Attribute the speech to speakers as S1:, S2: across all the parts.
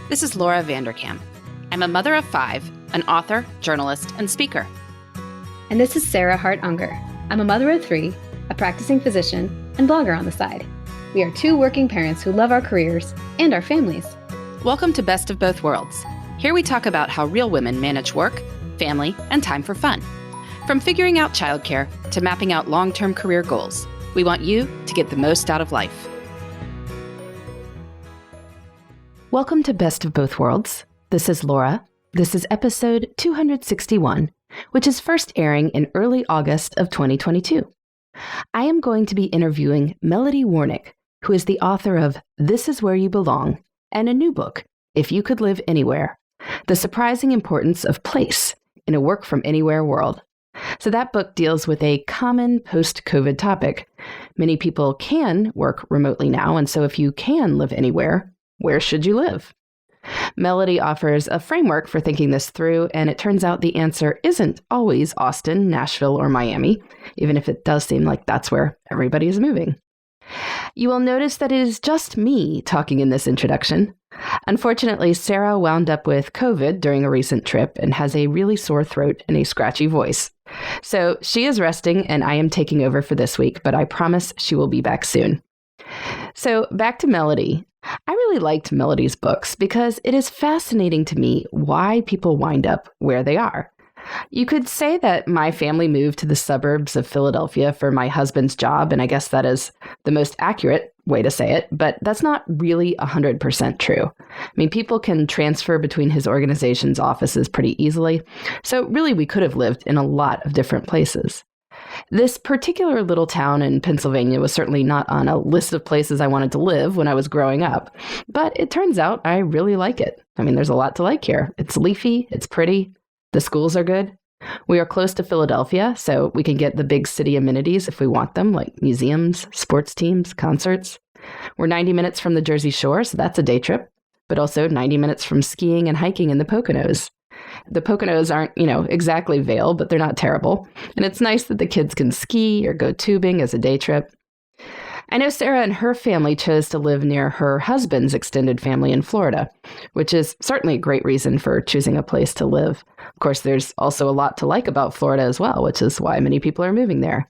S1: This is Laura Vanderkam. I'm a mother of 5, an author, journalist, and speaker.
S2: And this is Sarah Hart-Unger. I'm a mother of 3, a practicing physician, and blogger on the side. We are 2 working parents who love our careers and our families.
S1: Welcome to Best of Both Worlds. Here we talk about how real women manage work, family, and time for fun. From figuring out childcare to mapping out long-term career goals, we want you to get the most out of life. Welcome to Best of Both Worlds. This is Laura. This is episode 261, which is first airing in early August of 2022. I am going to be interviewing Melody Warnick, who is the author of This Is Where You Belong, and a new book, If You Could Live Anywhere, The Surprising Importance of Place in a Work from Anywhere World. So that book deals with a common post-COVID topic. Many people can work remotely now, and so if you can live anywhere, where should you live? Melody offers a framework for thinking this through, and it turns out the answer isn't always Austin, Nashville, or Miami, even if it does seem like that's where everybody is moving. You will notice that it is just me talking in this introduction. Unfortunately, Sarah wound up with COVID during a recent trip and has a really sore throat and a scratchy voice. So she is resting and I am taking over for this week, but I promise she will be back soon. So back to Melody. I really liked Melody's books because it is fascinating to me why people wind up where they are. You could say that my family moved to the suburbs of Philadelphia for my husband's job, and I guess that is the most accurate way to say it, but that's not really 100% true. I mean, people can transfer between his organization's offices pretty easily, so really we could have lived in a lot of different places. This particular little town in Pennsylvania was certainly not on a list of places I wanted to live when I was growing up, but it turns out I really like it. I mean, there's a lot to like here. It's leafy, it's pretty, the schools are good. We are close to Philadelphia, so we can get the big city amenities if we want them, like museums, sports teams, concerts. We're 90 minutes from the Jersey Shore, so that's a day trip, but also 90 minutes from skiing and hiking in the Poconos. The Poconos aren't, exactly Vail, but they're not terrible. And it's nice that the kids can ski or go tubing as a day trip. I know Sarah and her family chose to live near her husband's extended family in Florida, which is certainly a great reason for choosing a place to live. Of course, there's also a lot to like about Florida as well, which is why many people are moving there.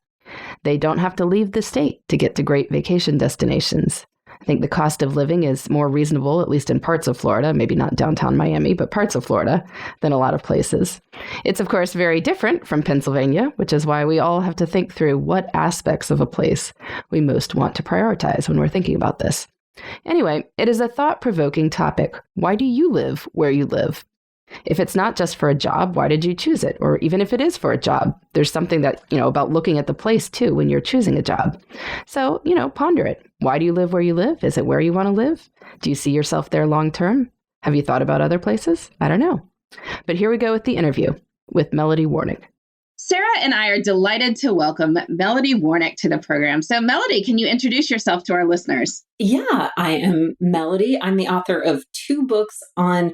S1: They don't have to leave the state to get to great vacation destinations. I think the cost of living is more reasonable, at least in parts of Florida, maybe not downtown Miami, but parts of Florida, than a lot of places. It's, of course, very different from Pennsylvania, which is why we all have to think through what aspects of a place we most want to prioritize when we're thinking about this. Anyway, it is a thought-provoking topic. Why do you live where you live? If it's not just for a job, why did you choose it? Or even if it is for a job, there's something that, about looking at the place too when you're choosing a job. So, ponder it. Why do you live where you live? Is it where you want to live? Do you see yourself there long term? Have you thought about other places? I don't know. But here we go with the interview with Melody Warnick.
S3: Sarah and I are delighted to welcome Melody Warnick to the program. So Melody, can you introduce yourself to our listeners?
S4: Yeah, I am Melody. I'm the author of 2 books on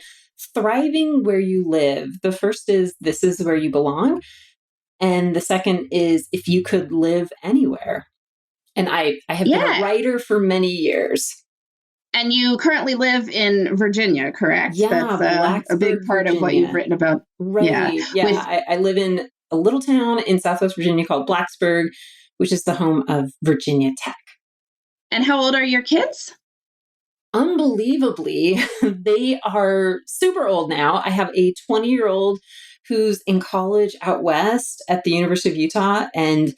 S4: thriving where you live. The first is This Is Where You Belong. And the second is If You Could Live Anywhere. And I have been a writer for many years.
S3: And you currently live in Virginia, correct?
S4: Yeah,
S3: that's a big part
S4: Virginia.
S3: Of what you've written about.
S4: Right. Yeah. I live in a little town in Southwest Virginia called Blacksburg, which is the home of Virginia Tech.
S3: And how old are your kids?
S4: Unbelievably, they are super old now. I have a 20-year-old who's in college out west at the University of Utah and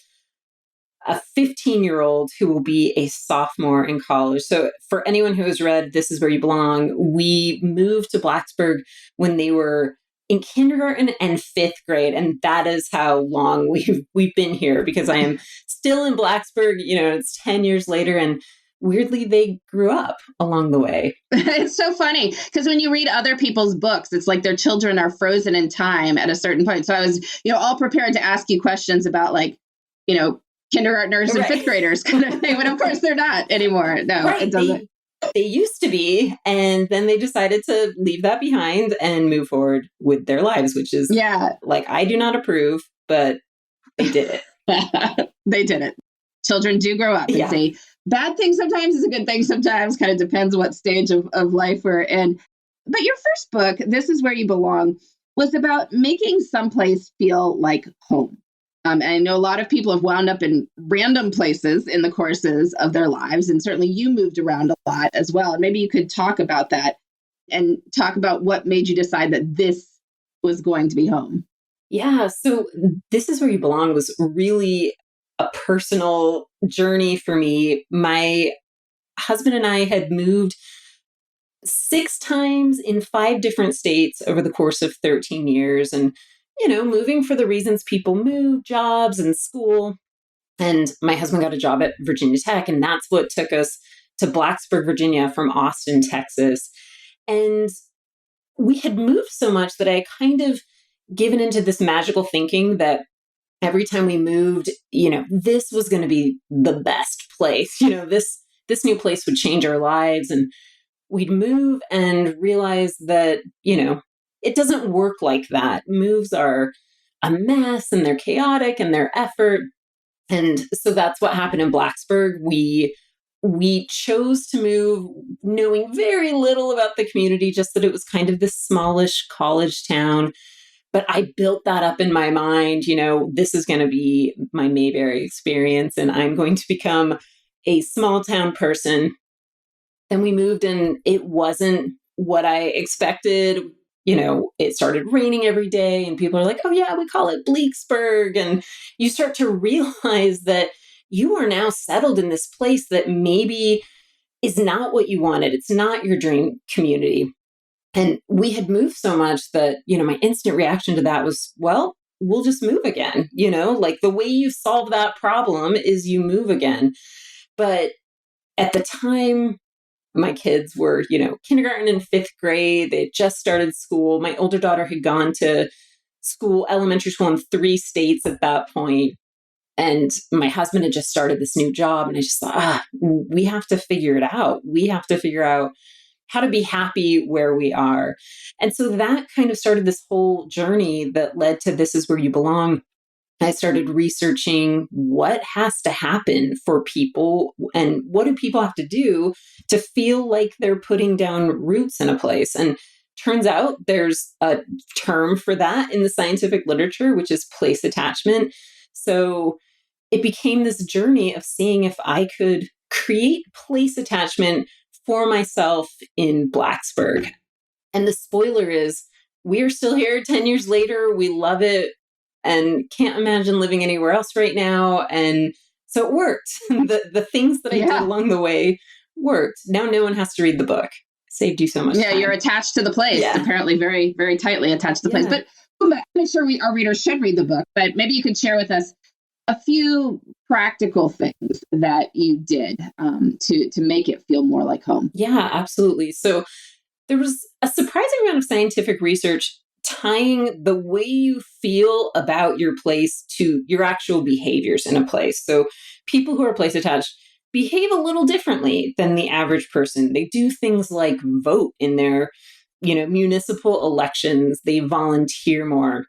S4: a 15-year-old who will be a sophomore in college. So for anyone who has read This Is Where You Belong, we moved to Blacksburg when they were in kindergarten and 5th grade. And that is how long we've been here, because I am still in Blacksburg. It's 10 years later, and weirdly, they grew up along the way.
S3: It's so funny because when you read other people's books, it's like their children are frozen in time at a certain point. So I was, all prepared to ask you questions about kindergartners and 5th graders kind of thing. But of course, they're not anymore. No,
S4: right.
S3: It doesn't.
S4: They used to be, and then they decided to leave that behind and move forward with their lives, which is I do not approve, but they did it.
S3: They did it. Children do grow up. It's a bad thing sometimes, it's a good thing sometimes, kind of depends what stage of life we're in. But your first book, This Is Where You Belong, was about making someplace feel like home. And I know a lot of people have wound up in random places in the courses of their lives. And certainly you moved around a lot as well. And maybe you could talk about that and talk about what made you decide that this was going to be home.
S4: Yeah. So This Is Where You Belong was really a personal journey for me. My husband and I had moved 6 times in 5 different states over the course of 13 years. And, moving for the reasons people move, jobs and school. And my husband got a job at Virginia Tech, and that's what took us to Blacksburg, Virginia from Austin, Texas. And we had moved so much that I kind of given into this magical thinking that every time we moved, this was going to be the best place. This new place would change our lives. And we'd move and realize that, it doesn't work like that. Moves are a mess and they're chaotic and they're effort. And so that's what happened in Blacksburg. We chose to move knowing very little about the community, just that it was kind of this smallish college town. But I built that up in my mind, this is going to be my Mayberry experience and I'm going to become a small town person. Then we moved and it wasn't what I expected. It started raining every day and people are like, oh yeah, we call it Bleaksburg. And you start to realize that you are now settled in this place that maybe is not what you wanted. It's not your dream community. And we had moved so much that, my instant reaction to that was, well, we'll just move again. Like the way you solve that problem is you move again. But at the time, my kids were, kindergarten and 5th grade. They had just started school. My older daughter had gone to school, elementary school in 3 states at that point. And my husband had just started this new job. And I just thought, we have to figure it out. We have to figure out how to be happy where we are. And so that kind of started this whole journey that led to This Is Where You Belong. I started researching what has to happen for people and what do people have to do to feel like they're putting down roots in a place. And turns out there's a term for that in the scientific literature, which is place attachment. So it became this journey of seeing if I could create place attachment for myself in Blacksburg. And the spoiler is we are still here 10 years later. We love it and can't imagine living anywhere else right now. And so it worked. The things that I did along the way worked. Now no one has to read the book. Saved you so much time.
S3: You're attached to the place. Apparently very, very tightly attached to the place. But I'm not sure our readers should read the book, but maybe you could share with us a few practical things that you did to make it feel more like home.
S4: Yeah, absolutely. So there was a surprising amount of scientific research tying the way you feel about your place to your actual behaviors in a place. So people who are place attached behave a little differently than the average person. They do things like vote in their, municipal elections. They volunteer more.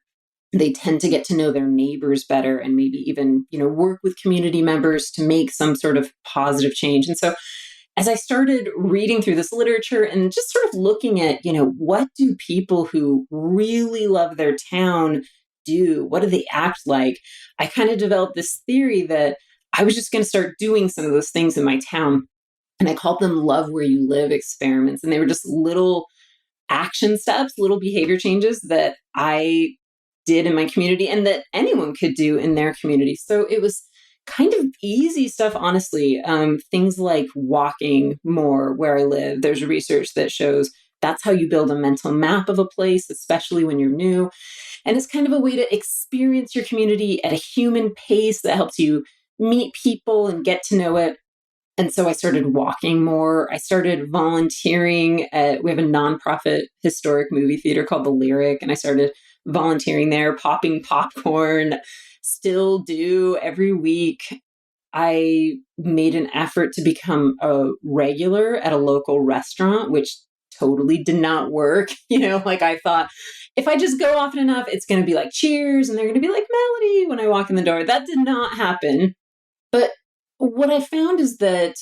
S4: They tend to get to know their neighbors better and maybe even, work with community members to make some sort of positive change. And so as I started reading through this literature and just sort of looking at, what do people who really love their town do? What do they act like? I kind of developed this theory that I was just going to start doing some of those things in my town. And I called them love where you live experiments. And they were just little action steps, little behavior changes that I did in my community and that anyone could do in their community. So it was kind of easy stuff, honestly. Things like walking more where I live. There's research that shows that's how you build a mental map of a place, especially when you're new. And it's kind of a way to experience your community at a human pace that helps you meet people and get to know it. And so I started walking more. I started volunteering we have a nonprofit historic movie theater called The Lyric, and I started volunteering there, popping popcorn, still do every week. I made an effort to become a regular at a local restaurant, which totally did not work. I thought if I just go often enough, it's going to be like Cheers and they're going to be like Melody when I walk in the door. That did not happen. But what I found is that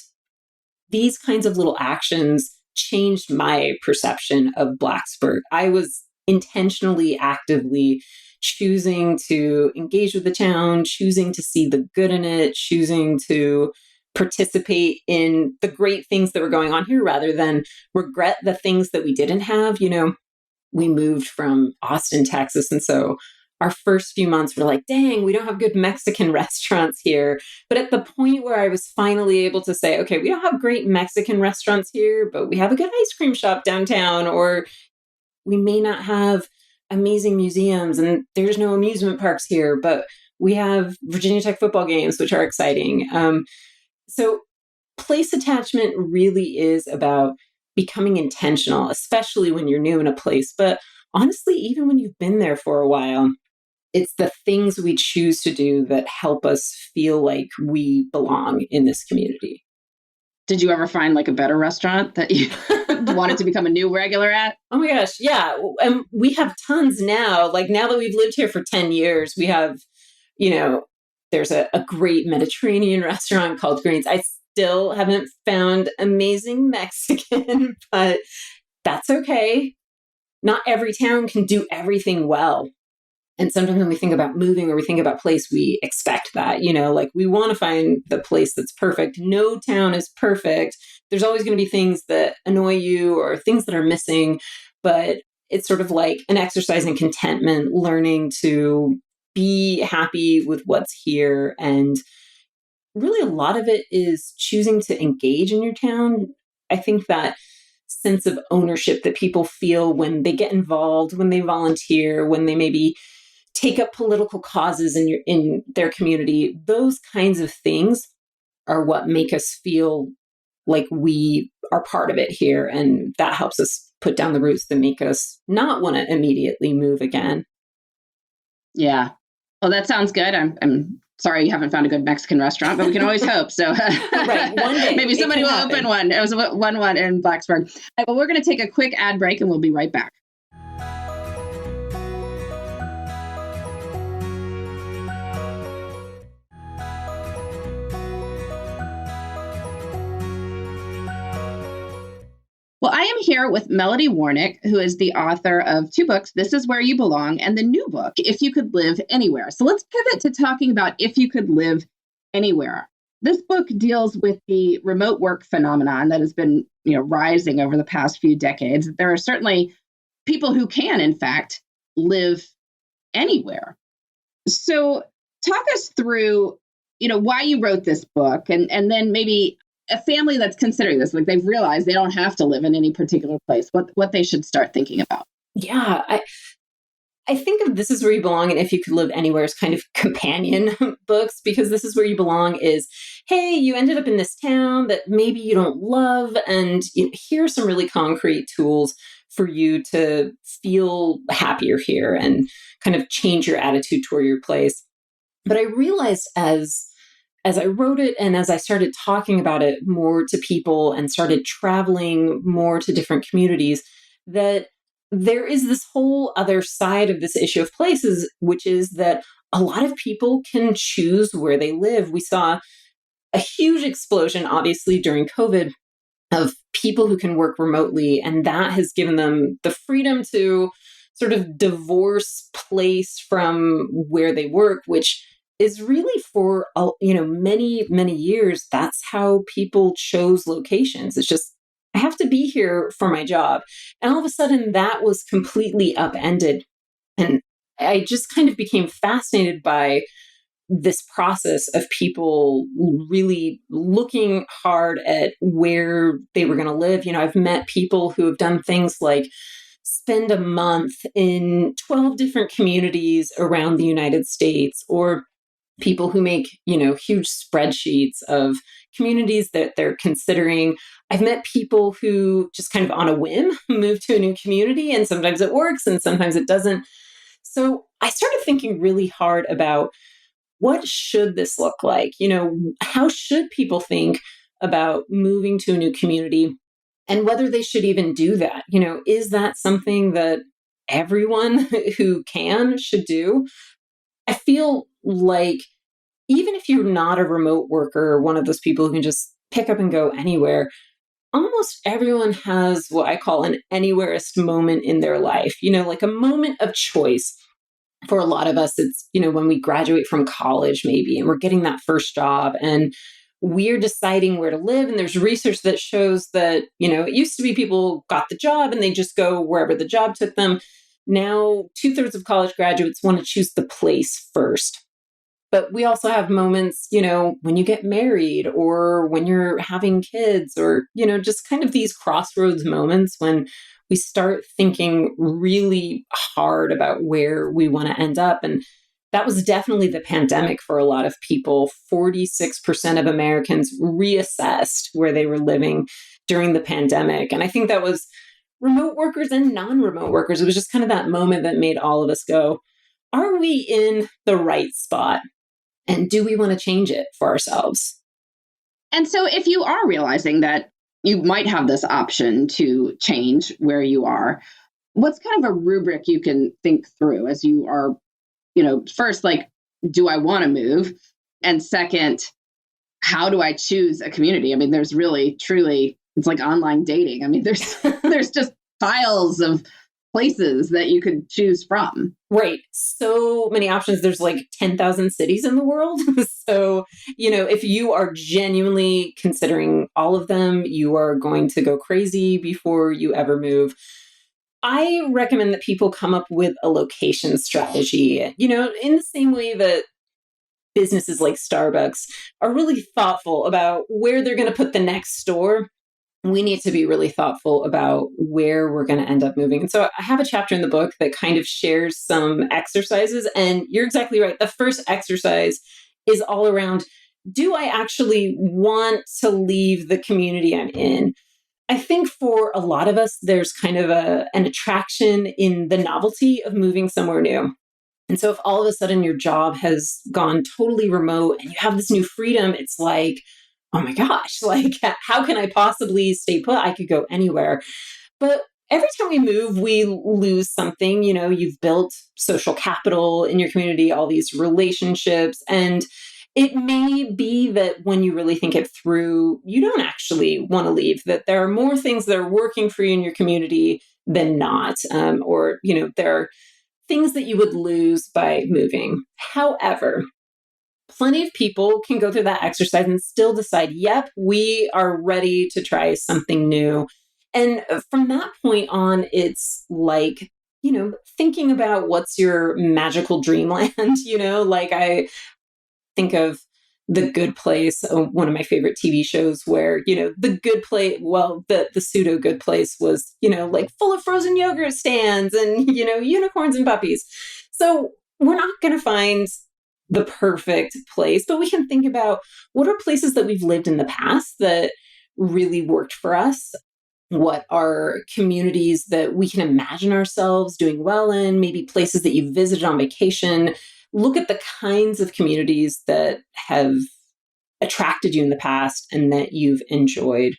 S4: these kinds of little actions changed my perception of Blacksburg. I was intentionally, actively choosing to engage with the town, choosing to see the good in it, choosing to participate in the great things that were going on here rather than regret the things that we didn't have. We moved from Austin, Texas. And so our first few months were like, dang, we don't have good Mexican restaurants here. But at the point where I was finally able to say, okay, we don't have great Mexican restaurants here, but we have a good ice cream shop downtown, or we may not have amazing museums and there's no amusement parks here, but we have Virginia Tech football games, which are exciting. So place attachment really is about becoming intentional, especially when you're new in a place. But honestly, even when you've been there for a while, it's the things we choose to do that help us feel like we belong in this community.
S3: Did you ever find like a better restaurant that you wanted to become a new regular at?
S4: Oh my gosh, yeah. And we have tons now. Like now that we've lived here for 10 years, we have, there's a great Mediterranean restaurant called Greens. I still haven't found amazing Mexican, but that's okay. Not every town can do everything well. And sometimes when we think about moving or we think about place, we expect that, like we want to find the place that's perfect. No town is perfect. There's always going to be things that annoy you or things that are missing, but it's sort of like an exercise in contentment, learning to be happy with what's here. And really a lot of it is choosing to engage in your town. I think that sense of ownership that people feel when they get involved, when they volunteer, when they maybe take up political causes in their community, those kinds of things are what make us feel like we are part of it here. And that helps us put down the roots that make us not want to immediately move again.
S3: Yeah. Well, that sounds good. I'm sorry you haven't found a good Mexican restaurant, but we can always hope. So
S4: right, one day
S3: maybe somebody will open one. It was one in Blacksburg. Well, we're going to take a quick ad break and we'll be right back. Well, I am here with Melody Warnick, who is the author of 2 books, This Is Where You Belong, and the new book, If You Could Live Anywhere. So let's pivot to talking about If You Could Live Anywhere. This book deals with the remote work phenomenon that has been, rising over the past few decades. There are certainly people who can, in fact, live anywhere. So talk us through, why you wrote this book and then maybe a family that's considering this, like they've realized they don't have to live in any particular place, what they should start thinking about.
S4: Yeah, I think of This Is Where You Belong and If You Could Live Anywhere as kind of companion books, because This Is Where You Belong is, hey, you ended up in this town that maybe you don't love, and here are some really concrete tools for you to feel happier here and kind of change your attitude toward your place. But I realized as I wrote it and as I started talking about it more to people and started traveling more to different communities, that there is this whole other side of this issue of places, which is that a lot of people can choose where they live. We saw a huge explosion, obviously, during COVID of people who can work remotely, and that has given them the freedom to sort of divorce place from where they work, which is really for, many, many years, that's how people chose locations. It's just, I have to be here for my job. And all of a sudden that was completely upended. And I just kind of became fascinated by this process of people really looking hard at where they were going to live. I've met people who have done things like spend a month in 12 different communities around the United States, or people who make, huge spreadsheets of communities that they're considering. I've met people who just kind of on a whim move to a new community, and sometimes it works and sometimes it doesn't. So I started thinking really hard about what should this look like? How should people think about moving to a new community and whether they should even do that? Is that something that everyone who can should do? I feel like even if you're not a remote worker, one of those people who can just pick up and go anywhere, almost everyone has what I call an anywhereist moment in their life, like a moment of choice. For a lot of us, it's, when we graduate from college, maybe, and we're getting that first job and we're deciding where to live. And there's research that shows that, it used to be people got the job and they just go wherever the job took them. Now, 2/3 of college graduates want to choose the place first. But we also have moments, when you get married or when you're having kids or, just kind of these crossroads moments when we start thinking really hard about where we want to end up. And that was definitely the pandemic for a lot of people. 46% of Americans reassessed where they were living during the pandemic. And I think that was remote workers and non-remote workers. It was just kind of that moment that made all of us go, are we in the right spot? And do we want to change it for ourselves?
S3: And so if you are realizing that you might have this option to change where you are, what's kind of a rubric you can think through as you are, first, like, do I want to move? And second, how do I choose a community? I mean, there's really, truly, it's like online dating. I mean, there's just piles of places that you could choose from.
S4: Right. So many options. There's like 10,000 cities in the world. So, if you are genuinely considering all of them, you are going to go crazy before you ever move. I recommend that people come up with a location strategy, in the same way that businesses like Starbucks are really thoughtful about where they're going to put the next store. We need to be really thoughtful about where we're going to end up moving. And so I have a chapter in the book that kind of shares some exercises. And you're exactly right. The first exercise is all around, do I actually want to leave the community I'm in? I think for a lot of us, there's kind of an attraction in the novelty of moving somewhere new. And so if all of a sudden your job has gone totally remote and you have this new freedom, it's like, oh my gosh, like, how can I possibly stay put? I could go anywhere. But every time we move, we lose something. You've built social capital in your community, all these relationships. And it may be that when you really think it through, you don't actually want to leave, that there are more things that are working for you in your community than not. Or, there are things that you would lose by moving. However, plenty of people can go through that exercise and still decide, yep, we are ready to try something new. And from that point on, it's like, thinking about what's your magical dreamland, like I think of The Good Place, one of my favorite TV shows where, the good place, the pseudo good place was, like full of frozen yogurt stands and, unicorns and puppies. So we're not going to find the perfect place, but we can think about what are places that we've lived in the past that really worked for us. What are communities that we can imagine ourselves doing well in, maybe places that you visited on vacation. Look at the kinds of communities that have attracted you in the past and that you've enjoyed.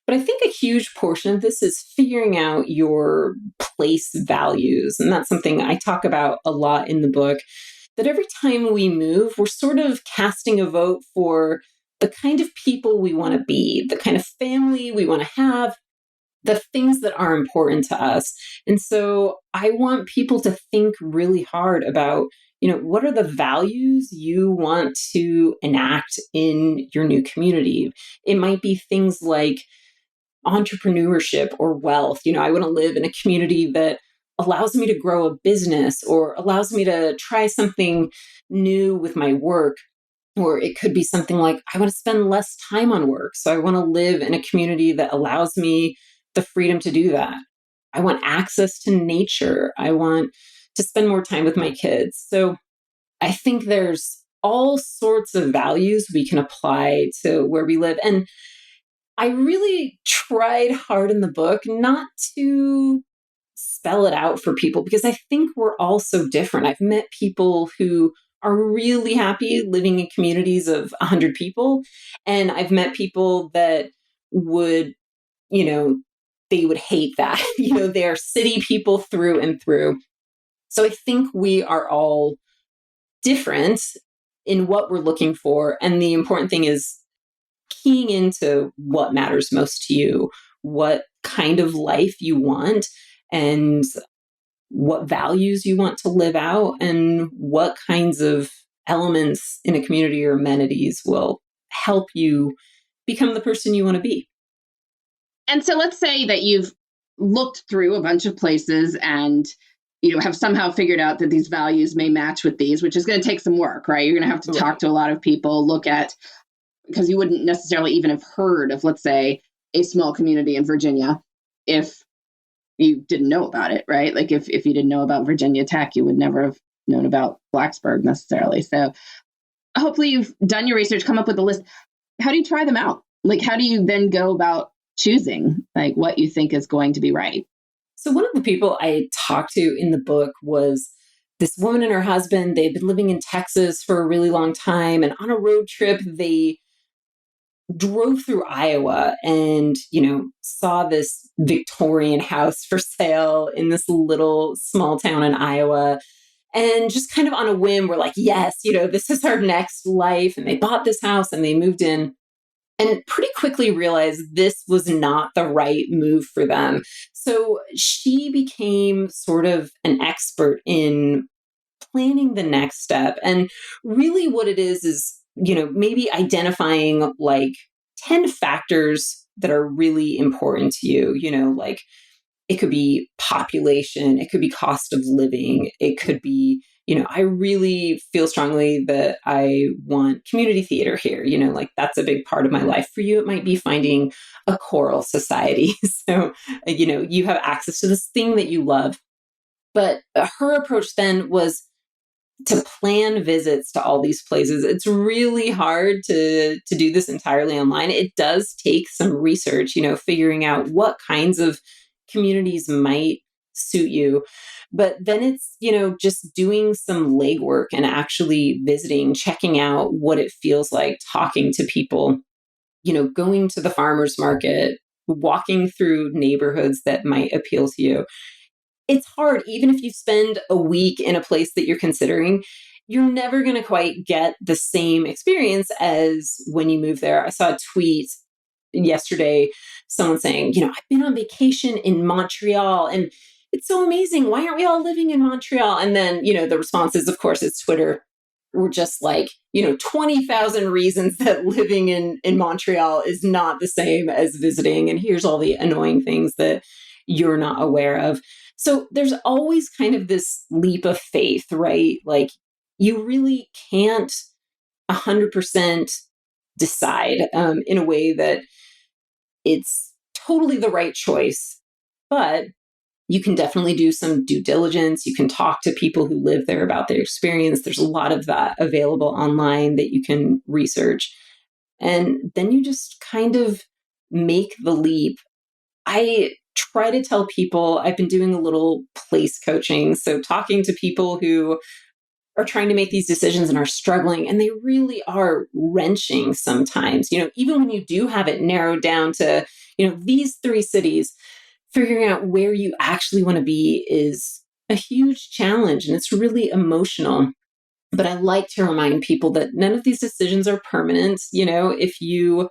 S4: But I think a huge portion of this is figuring out your place values. And that's something I talk about a lot in the book, that every time we move, we're sort of casting a vote for the kind of people we want to be, the kind of family we want to have, the things that are important to us. And so I want people to think really hard about, what are the values you want to enact in your new community? It might be things like entrepreneurship or wealth. I want to live in a community that allows me to grow a business or allows me to try something new with my work. Or it could be something like, I want to spend less time on work. So I want to live in a community that allows me the freedom to do that. I want access to nature. I want to spend more time with my kids. So I think there's all sorts of values we can apply to where we live. And I really tried hard in the book not to spell it out for people because I think we're all so different. I've met people who are really happy living in communities of 100 people. And I've met people that would, they would hate that. They're city people through and through. So I think we are all different in what we're looking for. And the important thing is keying into what matters most to you, what kind of life you want, and what values you want to live out, and what kinds of elements in a community or amenities will help you become the person you want to be.
S3: And so let's say that you've looked through a bunch of places and have somehow figured out that these values may match with these, which is going to take some work, right? You're going to have to talk to a lot of people, look at, because you wouldn't necessarily even have heard of, let's say, a small community in Virginia if you didn't know about it, right? Like if you didn't know about Virginia Tech, you would never have known about Blacksburg necessarily. So hopefully you've done your research, come up with a list. How do you try them out? Like, how do you then go about choosing like what you think is going to be right?
S4: So one of the people I talked to in the book was this woman and her husband. They've been living in Texas for a really long time. And on a road trip, they drove through Iowa and, saw this Victorian house for sale in this little small town in Iowa. And just kind of on a whim, we're like, yes, this is our next life. And they bought this house and they moved in and pretty quickly realized this was not the right move for them. So she became sort of an expert in planning the next step. And really what it is, maybe identifying like 10 factors that are really important to you, like it could be population, it could be cost of living, it could be, I really feel strongly that I want community theater here, like that's a big part of my life. For you, it might be finding a choral society. So, you have access to this thing that you love. But her approach then was to plan visits to all these places. It's really hard to do this entirely online. It does take some research, figuring out what kinds of communities might suit you. But then it's, just doing some legwork and actually visiting, checking out what it feels like, talking to people, going to the farmer's market, walking through neighborhoods that might appeal to you. It's hard, even if you spend a week in a place that you're considering, you're never going to quite get the same experience as when you move there. I saw a tweet yesterday, someone saying, I've been on vacation in Montreal and it's so amazing. Why aren't we all living in Montreal? And then, the responses, of course, it's Twitter, were just like, 20,000 reasons that living in Montreal is not the same as visiting. And here's all the annoying things that you're not aware of. So there's always kind of this leap of faith, right? Like you really can't 100% decide in a way that it's totally the right choice, but you can definitely do some due diligence. You can talk to people who live there about their experience. There's a lot of that available online that you can research. And then you just kind of make the leap. I try to tell people, I've been doing a little place coaching. So talking to people who are trying to make these decisions and are struggling, and they really are wrenching sometimes, even when you do have it narrowed down to, these 3 cities, figuring out where you actually want to be is a huge challenge and it's really emotional. But I like to remind people that none of these decisions are permanent. If you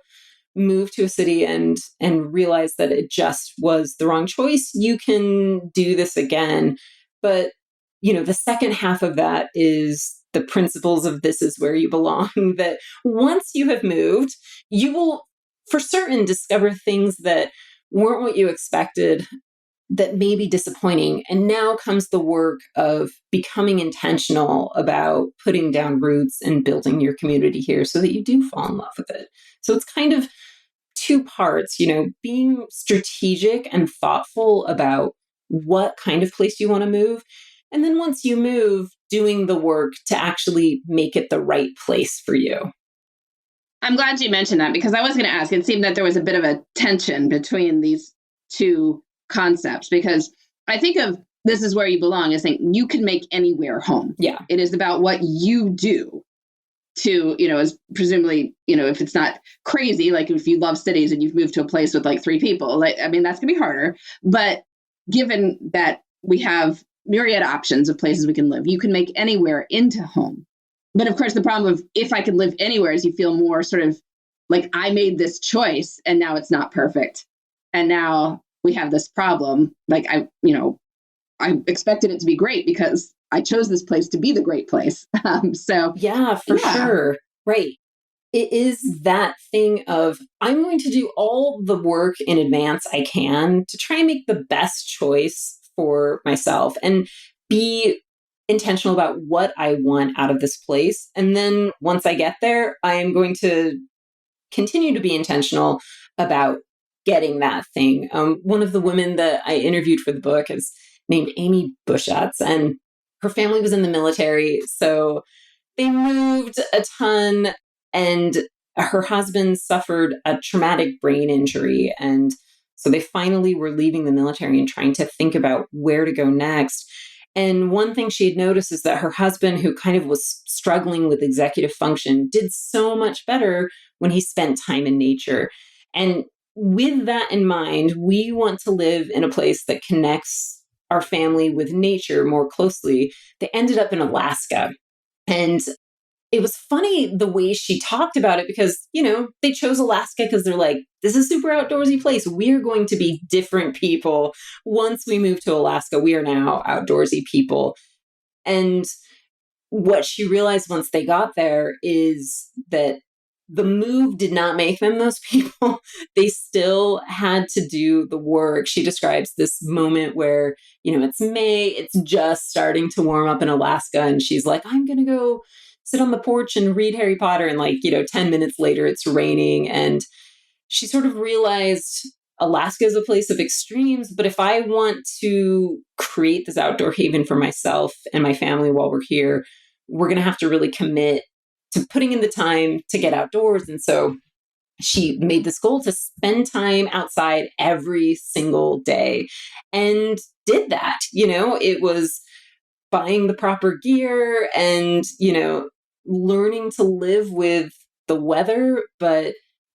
S4: move to a city and realize that it just was the wrong choice, you can do this again. But, the second half of that is the principles of this is where you belong, that once you have moved, you will for certain discover things that weren't what you expected, that may be disappointing. And now comes the work of becoming intentional about putting down roots and building your community here so that you do fall in love with it. So it's kind of 2 parts, being strategic and thoughtful about what kind of place you want to move. And then once you move, doing the work to actually make it the right place for you.
S3: I'm glad you mentioned that because I was going to ask, it seemed that there was a bit of a tension between these 2 concepts, because I think of this is where you belong as saying you can make anywhere home.
S4: Yeah.
S3: It is about what you do to, as presumably, if it's not crazy, like if you love cities and you've moved to a place with like 3 people, that's going to be harder. But given that we have myriad options of places we can live, you can make anywhere into home. But of course, the problem of if I could live anywhere is you feel more sort of like I made this choice and now it's not perfect. And now we have this problem. Like I expected it to be great because I chose this place to be the great place.
S4: Yeah, for sure. Right. It is that thing of, I'm going to do all the work in advance I can to try and make the best choice for myself and be intentional about what I want out of this place. And then once I get there, I am going to continue to be intentional about getting that thing. One of the women that I interviewed for the book is named Amy Bushotz, and her family was in the military. So they moved a ton, and her husband suffered a traumatic brain injury. And so they finally were leaving the military and trying to think about where to go next. And one thing she had noticed is that her husband, who kind of was struggling with executive function, did so much better when he spent time in nature. And with that in mind, we want to live in a place that connects our family with nature more closely. They ended up in Alaska. And it was funny the way she talked about it because, they chose Alaska because they're like, this is a super outdoorsy place. We're going to be different people. Once we move to Alaska, we are now outdoorsy people. And what she realized once they got there is that the move did not make them those people. They still had to do the work. She describes this moment where, it's May, it's just starting to warm up in Alaska. And she's like, I'm going to go sit on the porch and read Harry Potter. And 10 minutes later, it's raining. And she sort of realized Alaska is a place of extremes. But if I want to create this outdoor haven for myself and my family while we're here, we're going to have to really commit to putting in the time to get outdoors. And so she made this goal to spend time outside every single day and did that. It was buying the proper gear and, learning to live with the weather. But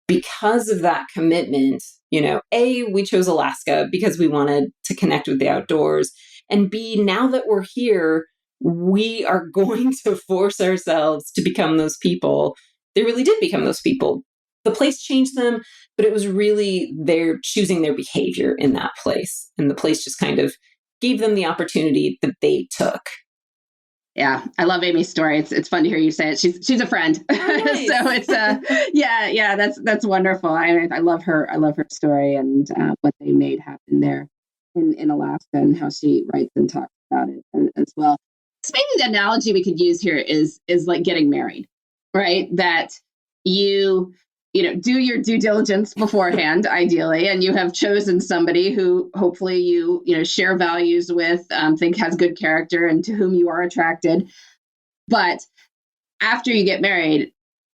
S4: because of that commitment, we chose Alaska because we wanted to connect with the outdoors. And B, now that we're here, we are going to force ourselves to become those people. They really did become those people. The place changed them, but it was really their choosing their behavior in that place. And the place just kind of gave them the opportunity that they took.
S3: Yeah, I love Amy's story. It's fun to hear you say it. She's a friend, nice. So it's that's wonderful. I love her. I love her story and what they made happen there in Alaska and how she writes and talks about it as well. So maybe the analogy we could use here is like getting married, right? That you do your due diligence beforehand, ideally, and you have chosen somebody who hopefully you share values with, think has good character and to whom you are attracted. But after you get married,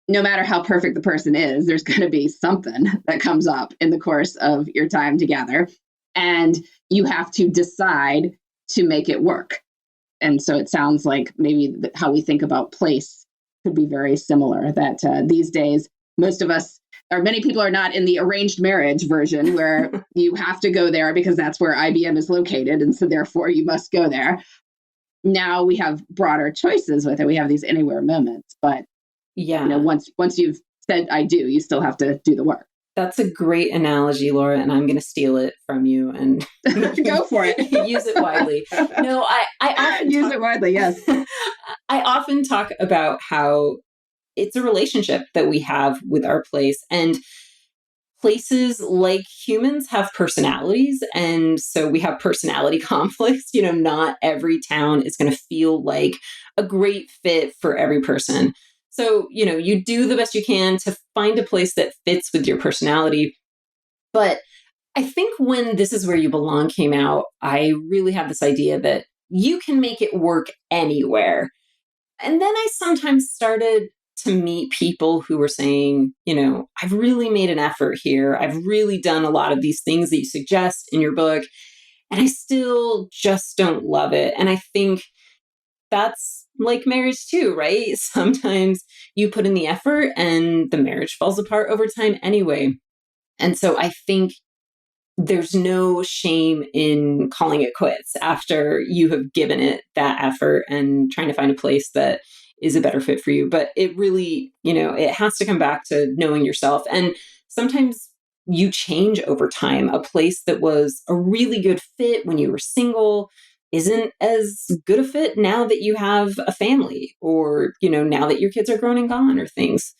S3: no matter how perfect the person is, there's going to be something that comes up in the course of your time together, and you have to decide to make it work. And so it sounds like maybe how we think about place could be very similar, that these days, most of us, or many people, are not in the arranged marriage version where you have to go there because that's where IBM is located. And so therefore you must go there. Now we have broader choices with it. We have these anywhere moments, but once you've said, I do, you still have to do the work.
S4: That's a great analogy, Laura, and I'm going to steal it from you and
S3: go for it.
S4: Use it widely. No, I often
S3: use it widely. Yes.
S4: I often talk about how it's a relationship that we have with our place, and places, like humans, have personalities. And so we have personality conflicts. Not every town is going to feel like a great fit for every person. So, you do the best you can to find a place that fits with your personality. But I think when This Is Where You Belong came out, I really had this idea that you can make it work anywhere. And then I sometimes started to meet people who were saying, I've really made an effort here. I've really done a lot of these things that you suggest in your book, and I still just don't love it. And I think that's like marriage too, right? Sometimes you put in the effort and the marriage falls apart over time anyway. And so I think there's no shame in calling it quits after you have given it that effort and trying to find a place that is a better fit for you. But it really, it has to come back to knowing yourself. And sometimes you change over time. A place that was a really good fit when you were single isn't as good a fit now that you have a family, or, now that your kids are grown and gone, or things.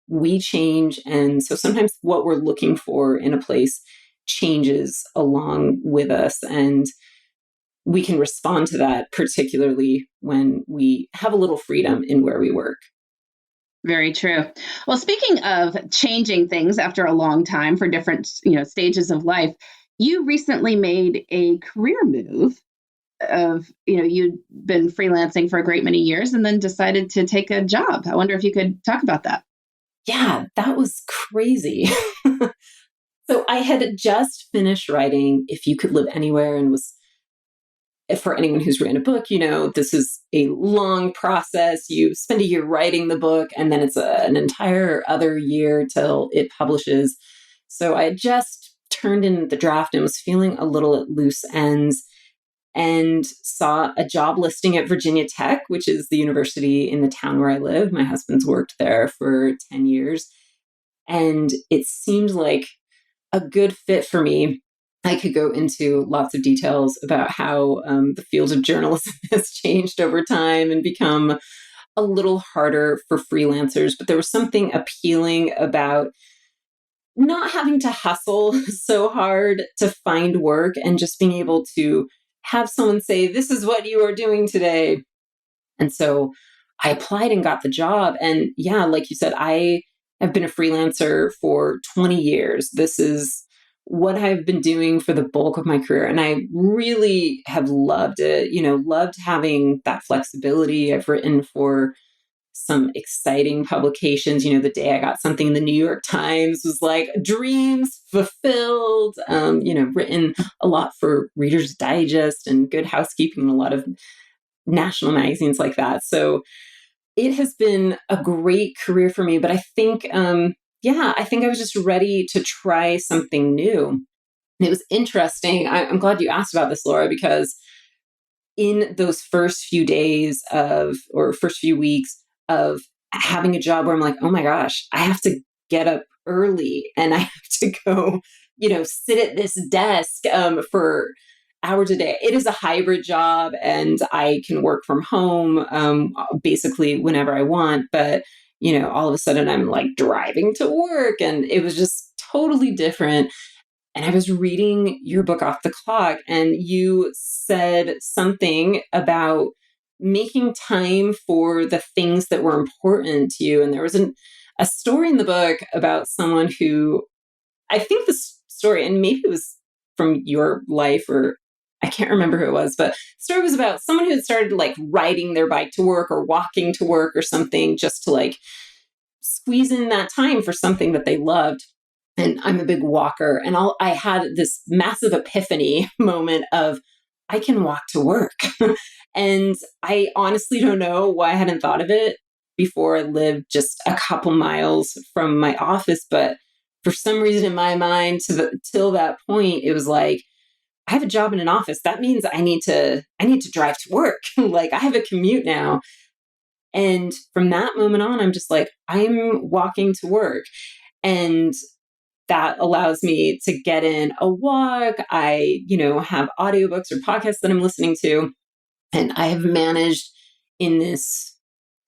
S4: We change. And so sometimes what we're looking for in a place changes along with us. And we can respond to that, particularly when we have a little freedom in where we work.
S3: Very true. Well, speaking of changing things after a long time for different, stages of life, you recently made a career move of, you'd been freelancing for a great many years and then decided to take a job. I wonder if you could talk about that.
S4: Yeah, that was crazy. So I had just finished writing If You Could Live Anywhere, and for anyone who's written a book, this is a long process. You spend a year writing the book, and then it's an entire other year till it publishes. So I had just turned in the draft and was feeling a little at loose ends, and saw a job listing at Virginia Tech, which is the university in the town where I live. My husband's worked there for 10 years. And it seemed like a good fit for me. I could go into lots of details about how the field of journalism has changed over time and become a little harder for freelancers. But there was something appealing about not having to hustle so hard to find work, and just being able to have someone say, this is what you are doing today. And so I applied and got the job. And yeah, like you said, I have been a freelancer for 20 years. This is what I've been doing for the bulk of my career. And I really have loved it, loved having that flexibility. I've written for some exciting publications. The day I got something in the New York Times was like dreams fulfilled. Written a lot for Reader's Digest and Good Housekeeping and a lot of national magazines like that. So it has been a great career for me. But I think, I think I was just ready to try something new. And it was interesting. I'm glad you asked about this, Laura, because in those first few weeks of having a job where I'm like, oh my gosh, I have to get up early and I have to go, sit at this desk for hours a day. It is a hybrid job and I can work from home basically whenever I want. But, all of a sudden I'm like driving to work, and it was just totally different. And I was reading your book, Off the Clock, and you said something about making time for the things that were important to you. And there was a story in the book about someone who, I think this story, and maybe it was from your life, or I can't remember who it was, but the story was about someone who had started like riding their bike to work or walking to work or something, just to like squeeze in that time for something that they loved. And I'm a big walker, and I had this massive epiphany moment of, I can walk to work. And I honestly don't know why I hadn't thought of it before. I lived just a couple miles from my office, but for some reason in my mind, till that point, it was like, I have a job in an office. That means I need to drive to work. Like I have a commute now. And from that moment on, I'm just like, I'm walking to work. And that allows me to get in a walk. I, have audiobooks or podcasts that I'm listening to. And I have managed in this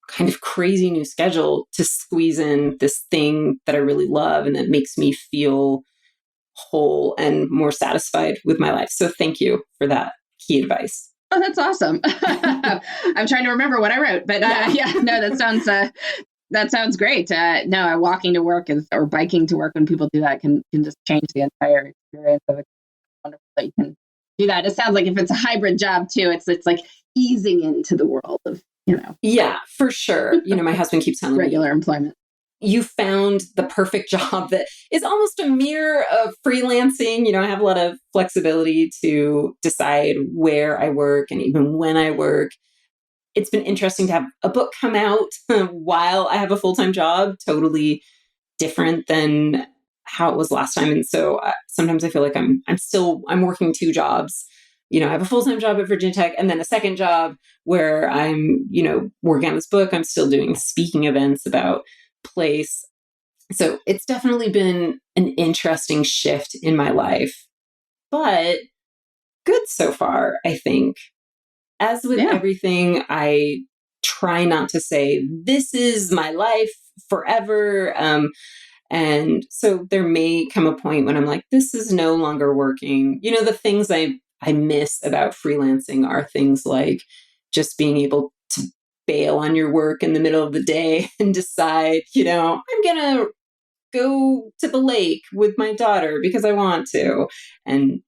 S4: kind of crazy new schedule to squeeze in this thing that I really love and that makes me feel whole and more satisfied with my life. So thank you for that key advice.
S3: Oh, that's awesome. I'm trying to remember what I wrote, but that sounds great. Walking to work or biking to work, when people do that, can just change the entire experience of it. Wonderful that you can do that. It sounds like if it's a hybrid job too, it's like easing into the world of,
S4: Yeah, for sure. My husband keeps telling me
S3: regular employment.
S4: You found the perfect job that is almost a mirror of freelancing. I have a lot of flexibility to decide where I work and even when I work. It's been interesting to have a book come out while I have a full-time job, totally different than how it was last time. And so sometimes I feel like I'm working two jobs I have a full-time job at Virginia Tech and then a second job where I'm, working on this book. I'm still doing speaking events about place. So it's definitely been an interesting shift in my life, but good so far, I think. As with everything, I try not to say, this is my life forever. And so there may come a point when I'm like, this is no longer working. The things I miss about freelancing are things like just being able to bail on your work in the middle of the day and decide, I'm going to go to the lake with my daughter because I want to. And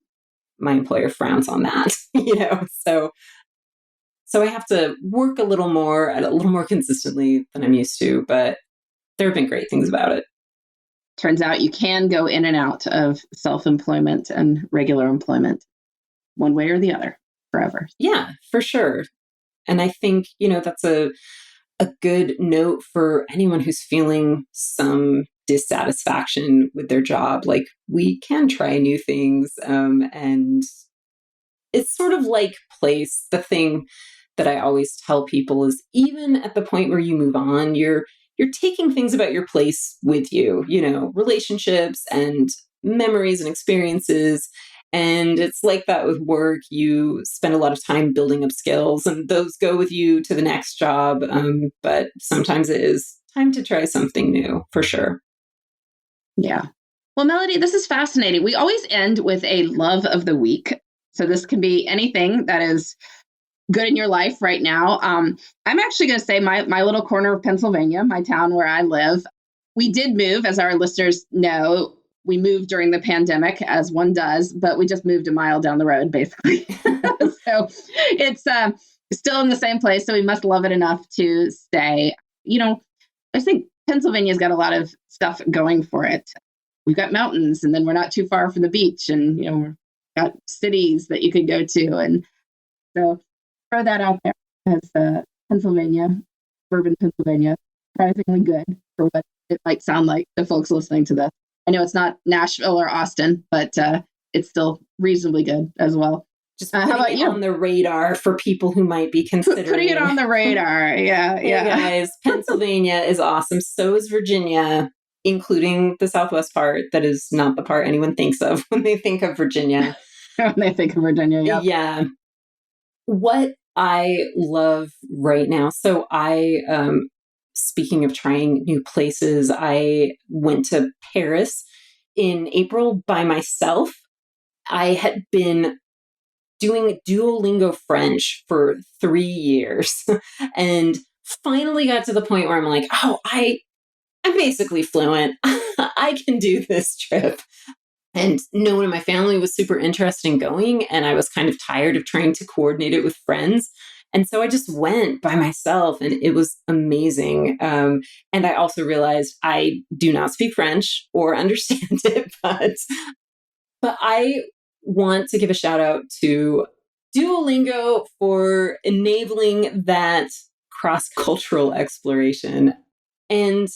S4: my employer frowns on that, So I have to work a little more consistently than I'm used to, but there have been great things about it.
S3: Turns out you can go in and out of self-employment and regular employment one way or the other forever.
S4: Yeah, for sure. And I think, that's a good note for anyone who's feeling some dissatisfaction with their job. Like, we can try new things. And it's sort of like place. The thing that I always tell people is even at the point where you move on, you're taking things about your place with you, relationships and memories and experiences. And it's like that with work. You spend a lot of time building up skills and those go with you to the next job. But sometimes it is time to try something new, for sure.
S3: Yeah. Well, Melody, this is fascinating. We always end with a love of the week. So this can be anything that is good in your life right now. I'm actually going to say my little corner of Pennsylvania, my town where I live. We did move, as our listeners know. We moved during the pandemic, as one does, but we just moved a mile down the road, basically. So it's still in the same place. So we must love it enough to stay. I think Pennsylvania's got a lot of stuff going for it. We've got mountains, and then we're not too far from the beach, and we've got cities that you could go to, and so throw that out there as Pennsylvania, urban Pennsylvania, surprisingly good for what it might sound like to folks listening to this. I know it's not Nashville or Austin, but it's still reasonably good as well.
S4: Just putting it on the radar for people who might be considering.
S3: Putting it on the radar, yeah.
S4: Hey guys, Pennsylvania is awesome. So is Virginia, including the Southwest part. That is not the part anyone thinks of when they think of Virginia.
S3: When they think of Virginia, yeah.
S4: Yeah. What I love right now, so I, speaking of trying new places, I went to Paris in April by myself. I had been doing Duolingo French for 3 years and finally got to the point where I'm like, I'm basically fluent. I can do this trip. And no one in my family was super interested in going. And I was kind of tired of trying to coordinate it with friends. And so I just went by myself and it was amazing. And I also realized I do not speak French or understand it, but I want to give a shout out to Duolingo for enabling that cross-cultural exploration. And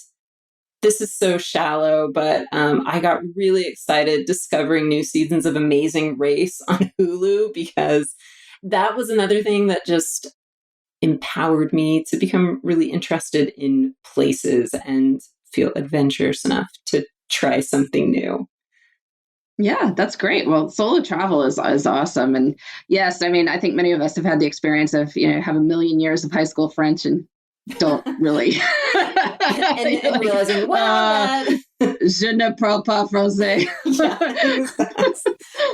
S4: this is so shallow, but I got really excited discovering new seasons of Amazing Race on Hulu because that was another thing that just empowered me to become really interested in places and feel adventurous enough to try something new.
S3: Yeah, that's great. Well, solo travel is awesome. And yes, I mean, I think many of us have had the experience of, have a million years of high school French and don't really.
S4: and realizing,
S3: je ne parle pas français.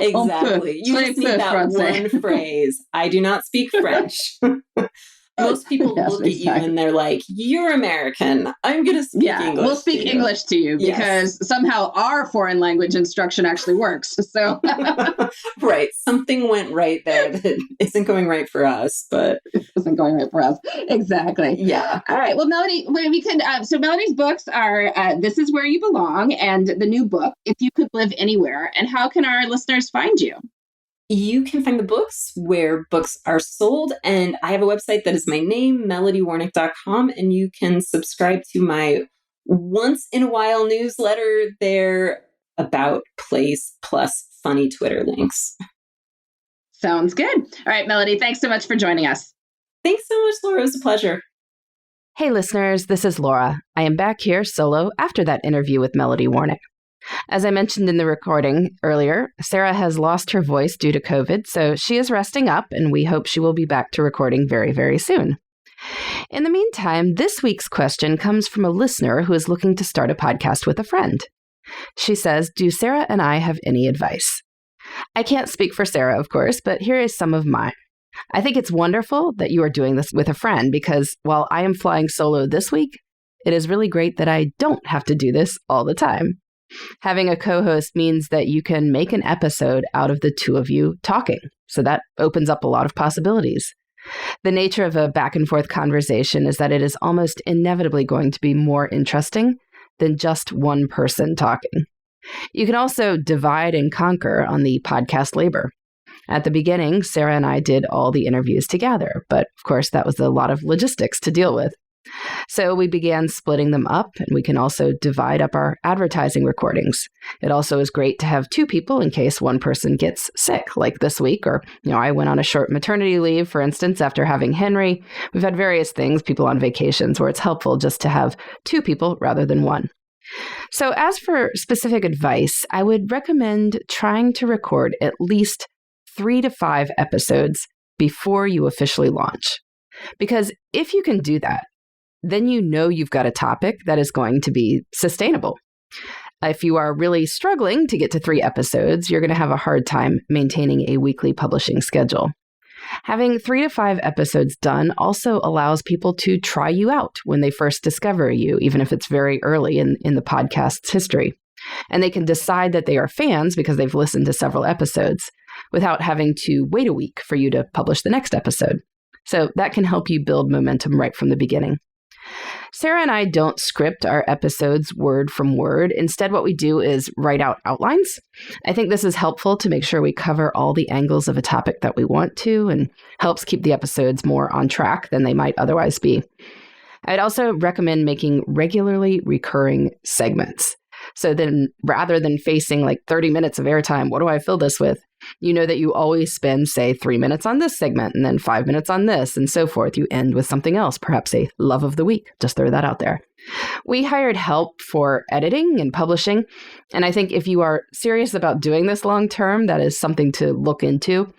S4: Exactly. You just need that
S3: français.
S4: one phrase. I do not speak French. Most people look at you and they're like, you're American. I'm going to speak English.
S3: We'll speak English to you because somehow our foreign language instruction actually works. So,
S4: right. Something went right there that isn't going right for us, but
S3: it isn't going right for us. Exactly.
S4: Yeah.
S3: All right. Well, Melody, we can, so Melody's books are This Is Where You Belong and the new book, If You Could Live Anywhere. And how can our listeners find you?
S4: You can find the books where books are sold. And I have a website that is my name, melodywarnick.com. And you can subscribe to my once in a while newsletter there about place plus funny Twitter links.
S3: Sounds good. All right, Melody, thanks so much for joining us.
S4: Thanks so much, Laura. It was a pleasure.
S1: Hey, listeners, this is Laura. I am back here solo after that interview with Melody Warnick. As I mentioned in the recording earlier, Sarah has lost her voice due to COVID, so she is resting up, and we hope she will be back to recording very, very soon. In the meantime, this week's question comes from a listener who is looking to start a podcast with a friend. She says, do Sarah and I have any advice? I can't speak for Sarah, of course, but here is some of mine. I think it's wonderful that you are doing this with a friend because while I am flying solo this week, it is really great that I don't have to do this all the time. Having a co-host means that you can make an episode out of the two of you talking. So that opens up a lot of possibilities. The nature of a back and forth conversation is that it is almost inevitably going to be more interesting than just one person talking. You can also divide and conquer on the podcast labor. At the beginning, Sarah and I did all the interviews together, but of course that was a lot of logistics to deal with. So we began splitting them up, and we can also divide up our advertising recordings. It also is great to have two people in case one person gets sick, like this week, or, I went on a short maternity leave, for instance, after having Henry. We've had various things, people on vacations, where it's helpful just to have two people rather than one. So as for specific advice, I would recommend trying to record at least 3 to 5 episodes before you officially launch. Because if you can do that, then you've got a topic that is going to be sustainable. If you are really struggling to get to 3 episodes, you're going to have a hard time maintaining a weekly publishing schedule. Having 3 to 5 episodes done also allows people to try you out when they first discover you, even if it's very early in the podcast's history. And they can decide that they are fans because they've listened to several episodes without having to wait a week for you to publish the next episode. So that can help you build momentum right from the beginning. Sarah and I don't script our episodes word from word. Instead, what we do is write out outlines. I think this is helpful to make sure we cover all the angles of a topic that we want to and helps keep the episodes more on track than they might otherwise be. I'd also recommend making regularly recurring segments. So then rather than facing 30 minutes of airtime, what do I fill this with? You know that you always spend, say, 3 minutes on this segment and then 5 minutes on this and so forth. You end with something else, perhaps a love of the week. Just throw that out there. We hired help for editing and publishing. And I think if you are serious about doing this long term, that is something to look into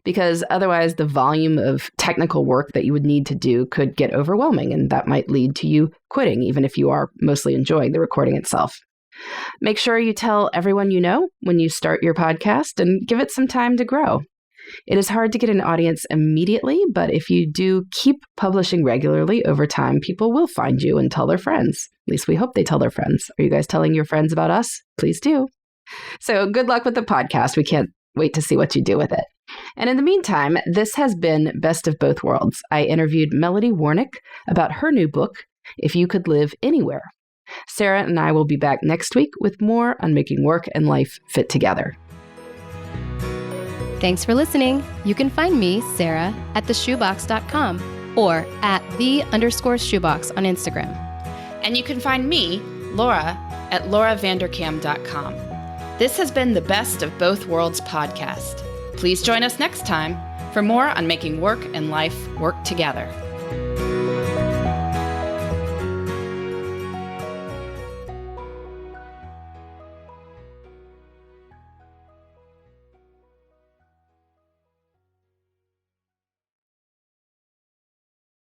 S1: because otherwise the volume of technical work that you would need to do could get overwhelming. And that might lead to you quitting, even if you are mostly enjoying the recording itself. Make sure you tell everyone you know when you start your podcast and give it some time to grow. It is hard to get an audience immediately, but if you do keep publishing regularly over time, people will find you and tell their friends. At least we hope they tell their friends. Are you guys telling your friends about us? Please do. So good luck with the podcast. We can't wait to see what you do with it. And in the meantime, this has been Best of Both Worlds. I interviewed Melody Warnick about her new book, If You Could Live Anywhere. Sarah and I will be back next week with more on making work and life fit together.
S2: Thanks for listening. You can find me, Sarah, at theshoebox.com or at @the_shoebox on Instagram.
S5: And you can find me, Laura, at lauravanderkam.com. This has been the Best of Both Worlds podcast. Please join us next time for more on making work and life work together.